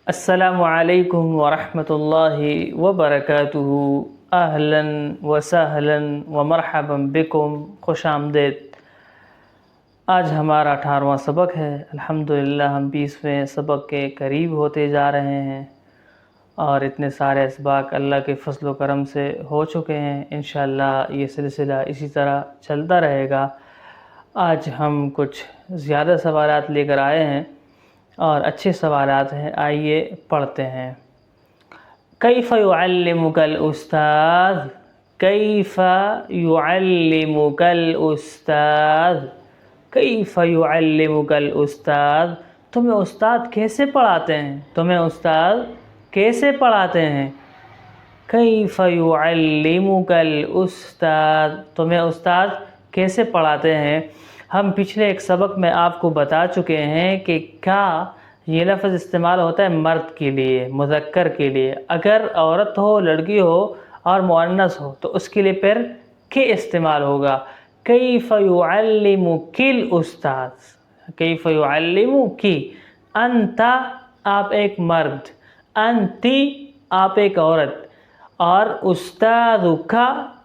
السلام علیکم ورحمۃ اللہ وبرکاتہ۔ اہلا وسہلا ومرحبا بکم، خوش آمدید۔ آج ہمارا 18واں سبق ہے۔ الحمدللہ ہم 20ویں سبق کے قریب ہوتے جا رہے ہیں اور اتنے سارے اسباق اللہ کے فضل و کرم سے ہو چکے ہیں۔ انشاءاللہ یہ سلسلہ اسی طرح چلتا رہے گا۔ آج ہم کچھ زیادہ سوالات لے کر آئے ہیں اور اچھے سوالات ہیں، آئیے پڑھتے ہیں۔ کیف یعلمک الاستاذ، کیف یعلمک الاستاذ، کیف یعلمک الاستاذ، تمہیں استاد کیسے پڑھاتے ہیں، تمہیں استاد کیسے پڑھاتے ہیں۔ کیف یعلمک الاستاذ، تمہیں استاد کیسے پڑھاتے ہیں۔ ہم پچھلے ایک سبق میں آپ کو بتا چکے ہیں کہ کیا یہ لفظ استعمال ہوتا ہے مرد کے لیے، مذکر کے لیے۔ اگر عورت ہو، لڑکی ہو اور مؤنث ہو تو اس کے لیے پھر کے استعمال ہوگا۔ کیف یعلمک الاستاذ، کیف یعلمک، انت آپ ایک مرد، انتی آپ ایک عورت، اور استاذک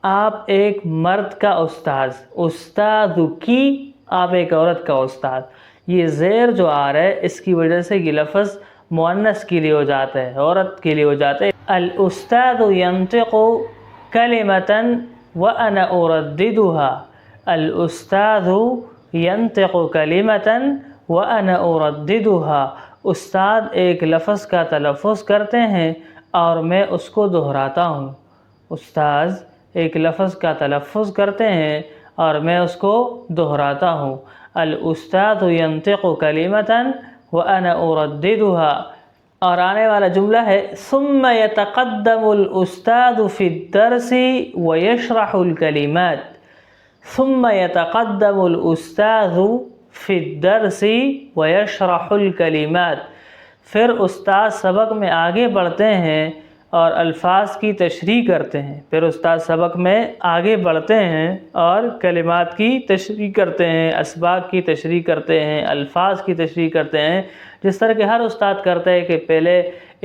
آپ ایک مرد کا استاذ، استاذکی آپ ایک عورت کا استاد۔ یہ زیر جو آ رہا ہے اس کی وجہ سے یہ لفظ مؤنث کے لیے ہو جاتا ہے، عورت کے لیے ہو جاتا ہے۔ الاستاذ ينطق كلمة وانا ارددها، الاستاذ ينطق كلمة وانا ارددها، استاد ایک لفظ کا تلفظ کرتے ہیں اور میں اس کو دہراتا ہوں۔ استاذ ایک لفظ کا تلفظ کرتے ہیں اور میں اس کو دہراتا ہوں۔ الاستاذ ينطق كلمة وانا ارددها، اور آنے والا جملہ ہے ثم يتقدم الاستاذ في الدرس ويشرح الكلمات، ثم يتقدم الاستاذ في الدرس ويشرح الكلمات، پھر استاد سبق میں آگے بڑھتے ہیں اور الفاظ کی تشریح کرتے ہیں۔ پھر استاد سبق میں آگے بڑھتے ہیں اور کلمات کی تشریح کرتے ہیں، اسباق کی تشریح کرتے ہیں، الفاظ کی تشریح کرتے ہیں، جس طرح کہ ہر استاد کرتا ہے کہ پہلے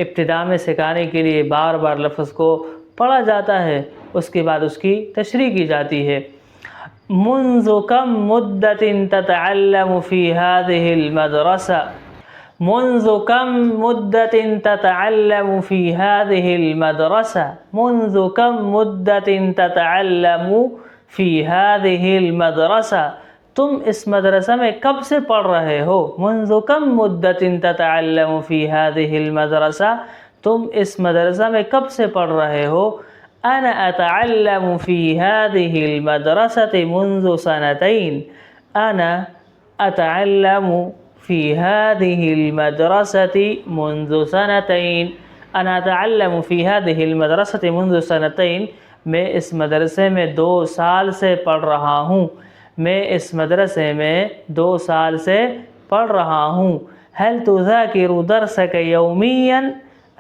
ابتدا میں سکھانے کے لیے بار بار لفظ کو پڑھا جاتا ہے، اس کے بعد اس کی تشریح کی جاتی ہے۔ منذ کم مدت تتعلم في هذه المدرسة، منذ كم مدة تتعلم في هذه المدرسة، منذ كم مدة تتعلم في هذه المدرسة، تم اس مدرسہ میں کب سے پڑھ رہے ہو۔ منذ كم مدة تتعلم في هذه المدرسة، تم اس مدرسہ میں کب سے پڑھ رہے ہو۔ انا اتعلم في هذه المدرسة منذ سنتين، انا اتعلم في هذه المدرسة منذ سنتين، أنا أتعلم في هذه المدرسة منذ سنتين، میں اس مدرسے میں 2 سال سے پڑھ رہا ہوں، میں اس مدرسے میں 2 سال سے پڑھ رہا ہوں۔ هل تذاكر درسك يوميا،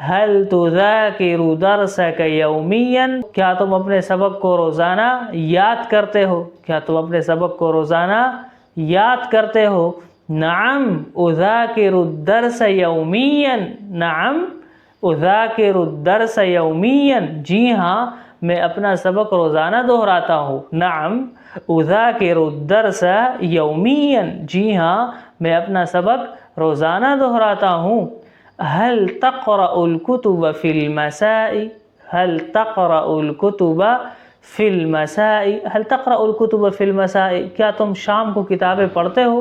هل تذاكر درسك يوميا، کیا تم اپنے سبق کو روزانہ یاد کرتے ہو، کیا تم اپنے سبق کو روزانہ یاد کرتے ہو۔ نعم اذاکر الدرس یومیا، نعم اذاکر الدرس یومیا، جی ہاں میں اپنا سبق روزانہ دہراتا ہوں۔ نعم اذاکر الدرس یومیا، جی ہاں میں اپنا سبق روزانہ دہراتا ہوں۔ هل تقرأ الكتب في المساء، هل تقرأ الكتب في المساء، هل تقرأ الكتب في المساء، کیا تم شام کو کتابیں پڑھتے ہو۔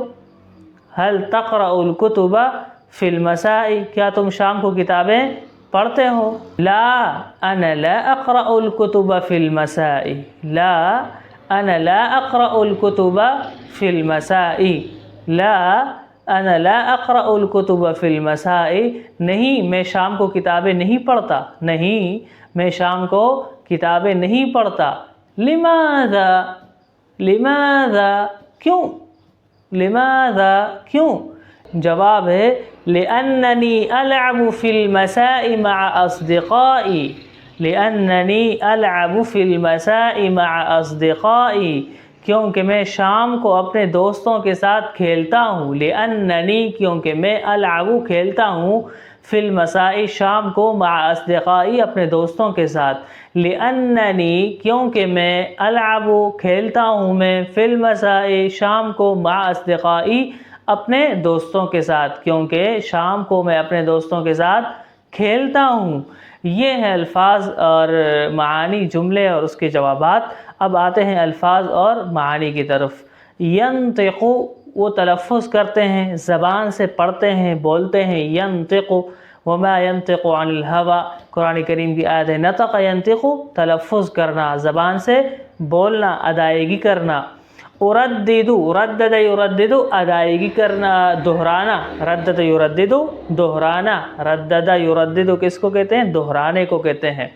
هل تقرأ الكتب في المساء، کیا تم شام کو کتابیں پڑھتے ہو۔ لا انا لا اقرأ الكتب في المساء، لا انا لا اقرأ الكتب في المساء، لا انا لا اقرأ الكتب في المساء، نہیں میں شام کو کتابیں نہیں پڑھتا، نہیں میں شام کو کتابیں نہیں پڑھتا۔ لماذا، لماذا کیوں، لماذا کیوں، جواب ہے لأنني ألعب في المساء مع أصدقائي، لأنني ألعب في المساء مع أصدقائي، کیونکہ میں شام کو اپنے دوستوں کے ساتھ کھیلتا ہوں۔ لأننی کیونکہ میں العب کھیلتا ہوں، فی المساء شام کو مع اصدقائی اپنے دوستوں کے ساتھ، لأننی کیونکہ میں العب کھیلتا ہوں میں فی المساء شام کو مع اصدقائی اپنے دوستوں کے ساتھ، کیونکہ شام کو میں اپنے دوستوں کے ساتھ کھیلتا ہوں۔ یہ ہیں الفاظ اور معانی جملے اور اس کے جوابات۔ اب آتے ہیں الفاظ اور معانی کی طرف۔ ینطق وہ تلفظ کرتے ہیں، زبان سے پڑھتے ہیں، بولتے ہیں، ینطق وما ینطق عن الہوی، قرآن کریم کی آیت ہے۔ نطق ینطق تلفظ کرنا، زبان سے بولنا، ادائیگی کرنا۔ اردد ردد یردد ادائیگی کرنا، دہرانا، ردد یردد دہرانا، ردد یردد کس کو کہتے ہیں؟ دہرانے کو کہتے ہیں۔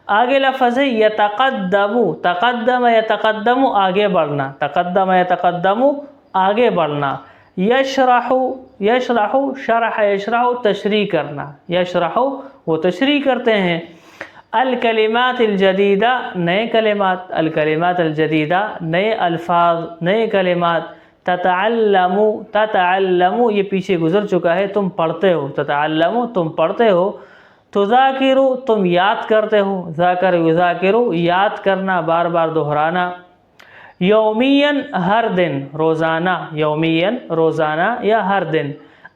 آگے لفظ ہے یتقدم، تقدم یتقدم آگے بڑھنا، تقدم یتقدم آگے بڑھنا۔ یشرح یشرح شرح یشرح تشریح کرنا، یشرح وہ تشریح کرتے ہیں۔ الکلمات الجدیدہ نئے کلمات، الکلمات الجدیدہ نئے الفاظ، نئے کلمات۔ تتعلم تتعلم یہ پیچھے گزر چکا ہے، تم پڑھتے ہو، تتعلم تم پڑھتے ہو۔ تذاکر تم یاد کرتے ہو، ذاکر یذاکر یاد کرنا، بار بار دہرانا۔ یومین ہر دن، روزانہ، یومین روزانہ یا ہر دن۔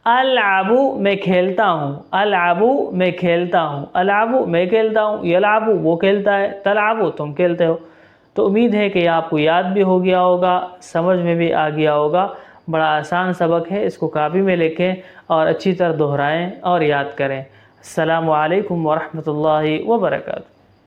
العب میں کھیلتا ہوں، العب میں کھیلتا ہوں، العب میں کھیلتا ہوں، یلعب وہ کھیلتا ہے، تلعب تم کھیلتے ہو۔ تو امید ہے کہ آپ کو یاد بھی ہو گیا ہوگا، سمجھ میں بھی آ گیا ہوگا۔ بڑا آسان سبق ہے، اس کو کاپی میں لکھیں اور اچھی طرح دہرائیں اور یاد کریں۔ السلام علیکم ورحمۃ اللہ وبرکاتہ۔